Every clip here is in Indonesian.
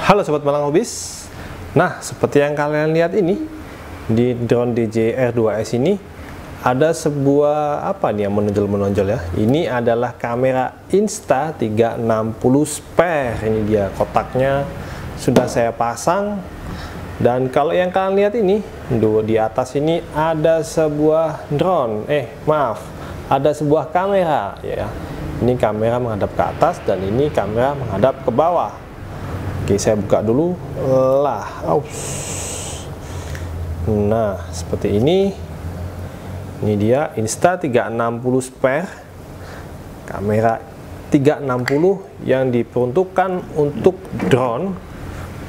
Halo Sobat Malang Hobis. Nah, seperti yang kalian lihat ini, di drone DJI R2S ini ada sebuah apa nih yang menonjol ya. Ini adalah kamera Insta360 Spare. Ini dia kotaknya sudah saya pasang. Dan kalau yang kalian lihat ini, di atas ini ada sebuah drone. Ada sebuah kamera ya. Ini kamera menghadap ke atas dan ini kamera menghadap ke bawah. Oke, saya buka dulu lah. Nah, seperti ini. Ini dia Insta360 Spare. Kamera 360 yang diperuntukkan untuk drone,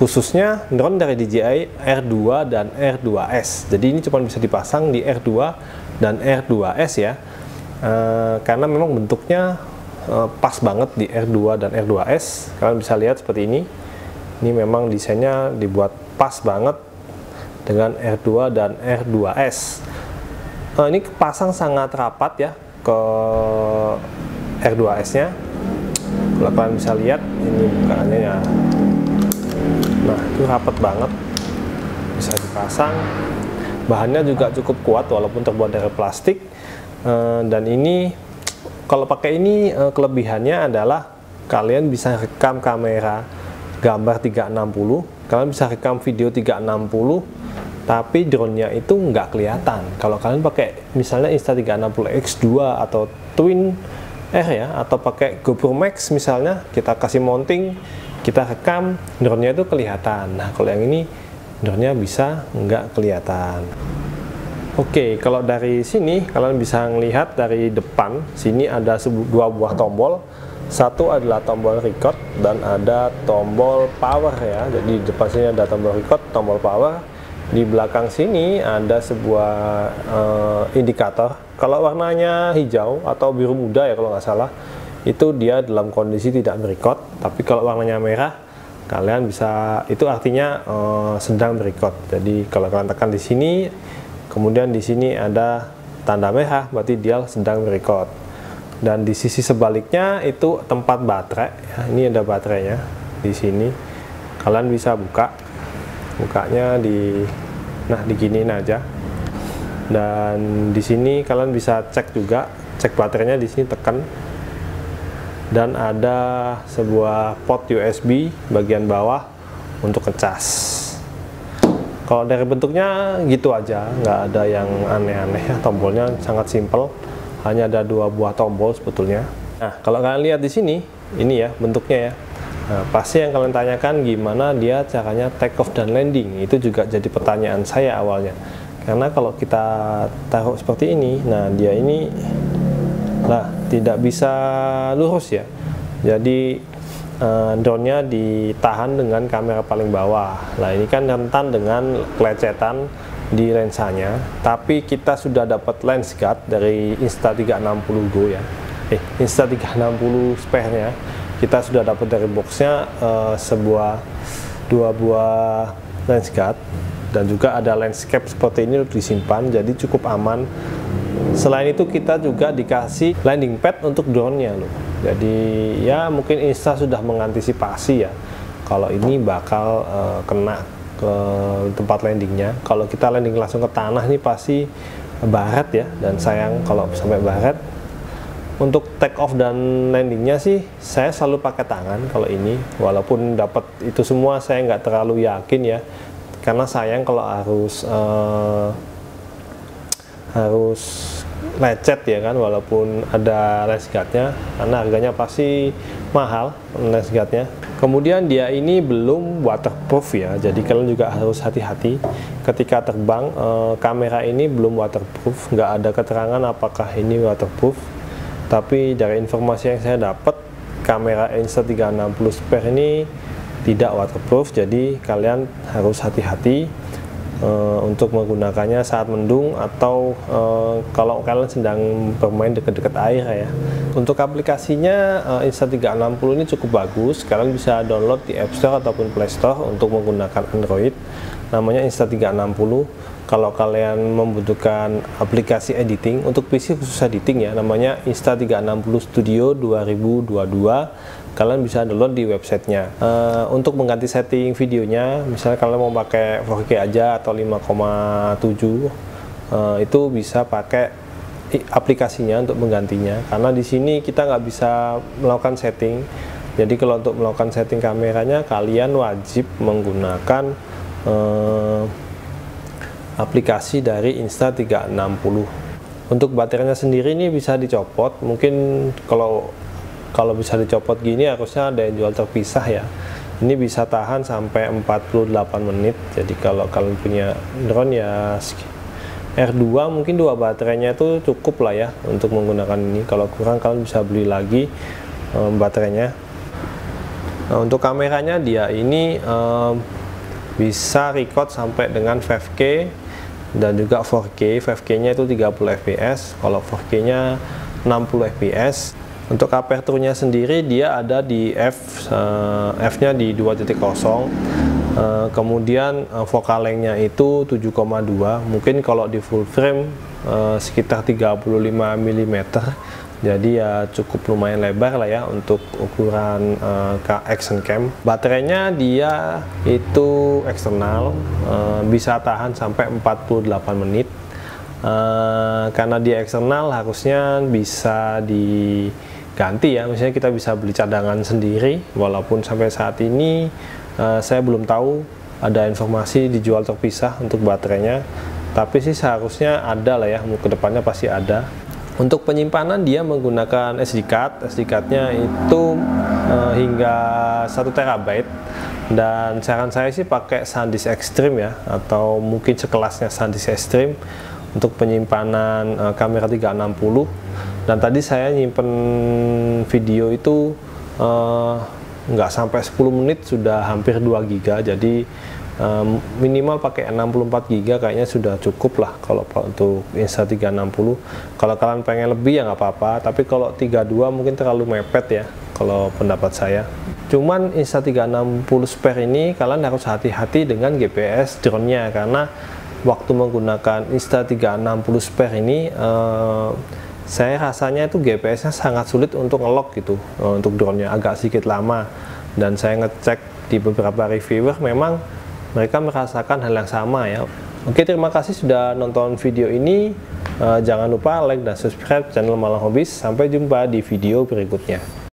khususnya drone dari DJI R2 dan R2S. Jadi ini cuma bisa dipasang di R2 dan R2S ya. Karena memang bentuknya pas banget di R2 dan R2S. Kalian bisa lihat seperti ini. Ini memang desainnya dibuat pas banget dengan R2 dan R2S. Ini pasang sangat rapat ya ke R2S nya. Kalau kalian bisa lihat ini bukaannya ya. Nah, itu rapat banget, bisa dipasang. Bahannya juga cukup kuat walaupun terbuat dari plastik. Dan ini kalau pakai ini kelebihannya adalah kalian bisa rekam kamera gambar 360, kalian bisa rekam video 360, tapi drone-nya itu nggak kelihatan. Kalau kalian pakai misalnya Insta360 X2 atau Twin R ya, atau pakai GoPro Max misalnya, kita kasih mounting, kita rekam, drone-nya itu kelihatan. Nah, kalau yang ini drone-nya bisa nggak kelihatan. Oke, kalau dari sini kalian bisa melihat dari depan sini ada dua buah tombol. Satu adalah tombol record dan ada tombol power ya. Jadi di depan sini ada tombol record, tombol power. Di belakang sini ada sebuah indikator. Kalau warnanya hijau atau biru muda ya kalau nggak salah, itu dia dalam kondisi tidak merecord. Tapi kalau warnanya merah, kalian bisa, itu artinya sedang merecord. Jadi kalau kalian tekan di sini, kemudian di sini ada tanda merah, berarti dia sedang merecord. Dan di sisi sebaliknya itu tempat baterai ya. Ini ada baterainya di sini. Kalian bisa bukanya diginiin aja. Dan di sini kalian bisa cek juga, cek baterainya di sini, tekan. Dan ada sebuah port USB bagian bawah untuk ngecas. Kalau dari bentuknya gitu aja, nggak ada yang aneh-aneh ya. Tombolnya sangat simple. Hanya ada dua buah tombol sebetulnya. Nah, kalau kalian lihat di sini, ini ya bentuknya ya. Nah, pasti yang kalian tanyakan gimana dia caranya take off dan landing. Itu juga jadi pertanyaan saya awalnya. Karena kalau kita taruh seperti ini, nah dia ini tidak bisa lurus ya. Jadi drone-nya ditahan dengan kamera paling bawah. Nah, ini kan rentan dengan kelecetan di lensanya, tapi kita sudah dapat lens guard dari Insta360 Go ya, Insta360 Spare nya kita sudah dapat dari boxnya dua buah lens guard, dan juga ada lens cap seperti ini disimpan, jadi cukup aman. Selain itu kita juga dikasih landing pad untuk drone-nya loh. Jadi ya mungkin Insta sudah mengantisipasi ya kalau ini bakal kena ke tempat landingnya. Kalau kita landing langsung ke tanah ini pasti baret ya, dan sayang kalau sampai baret. Untuk take off dan landingnya sih saya selalu pakai tangan kalau ini, walaupun dapat itu semua saya nggak terlalu yakin ya, karena sayang kalau harus lecet ya kan, walaupun ada lens guardnya, karena harganya pasti mahal lens guardnya. Kemudian dia ini belum waterproof ya, jadi kalian juga harus hati-hati ketika terbang. Kamera ini belum waterproof, nggak ada keterangan apakah ini waterproof. Tapi dari informasi yang saya dapat, kamera Insta360 Spare ini tidak waterproof, jadi kalian harus hati-hati untuk menggunakannya saat mendung atau kalau kalian sedang bermain dekat-dekat air ya. Untuk aplikasinya Insta360 ini cukup bagus. Kalian bisa download di App Store ataupun Play Store untuk menggunakan Android. Namanya Insta360. kalau kalian membutuhkan aplikasi editing untuk PC khusus editing ya, namanya Insta360 Studio 2022, kalian bisa download di websitenya. Untuk mengganti setting videonya, misalnya kalian mau pakai 4K aja atau 5,7, itu bisa pakai aplikasinya untuk menggantinya, karena di sini kita nggak bisa melakukan setting. Jadi kalau untuk melakukan setting kameranya, kalian wajib menggunakan aplikasi dari Insta360. Untuk baterainya sendiri ini bisa dicopot. Mungkin kalau bisa dicopot gini harusnya ada yang jual terpisah ya. Ini bisa tahan sampai 48 menit. Jadi kalau kalian punya drone ya R2, mungkin 2 baterainya itu cukup lah ya untuk menggunakan ini. Kalau kurang kalian bisa beli lagi baterainya. Nah, untuk kameranya dia ini bisa record sampai dengan 5K dan juga 4K. 5K nya itu 30 fps, kalau 4K nya 60 fps. Untuk aperturnya sendiri dia ada di f nya di 2.0, kemudian focal length nya itu 7,2, mungkin kalau di full frame sekitar 35 mm. Jadi ya cukup lumayan lebar lah ya untuk ukuran action cam. Baterainya dia itu eksternal, bisa tahan sampai 48 menit. Karena dia eksternal harusnya bisa diganti ya, misalnya kita bisa beli cadangan sendiri. Walaupun sampai saat ini saya belum tahu ada informasi dijual terpisah untuk baterainya, tapi sih seharusnya ada lah ya, kedepannya pasti ada. Untuk penyimpanan dia menggunakan SD card. SD card-nya itu hingga 1 TB, dan saran saya sih pakai SanDisk Extreme ya, atau mungkin sekelasnya SanDisk Extreme untuk penyimpanan kamera 360. Dan tadi saya nyimpen video itu nggak sampai 10 menit sudah hampir 2 GB. Jadi minimal pakai 64 GB kayaknya sudah cukup lah kalau untuk Insta360. Kalau kalian pengen lebih ya nggak apa-apa, tapi kalau 32 mungkin terlalu mepet ya kalau pendapat saya. Cuman Insta360 spare ini kalian harus hati-hati dengan GPS drone-nya, karena waktu menggunakan Insta360 spare ini saya rasanya itu GPS-nya sangat sulit untuk nge-lock gitu. Untuk drone-nya agak sedikit lama, dan saya ngecek di beberapa reviewer memang mereka merasakan hal yang sama ya. Oke, terima kasih sudah nonton video ini. Jangan lupa like dan subscribe channel Malang Hobbies. Sampai jumpa di video berikutnya.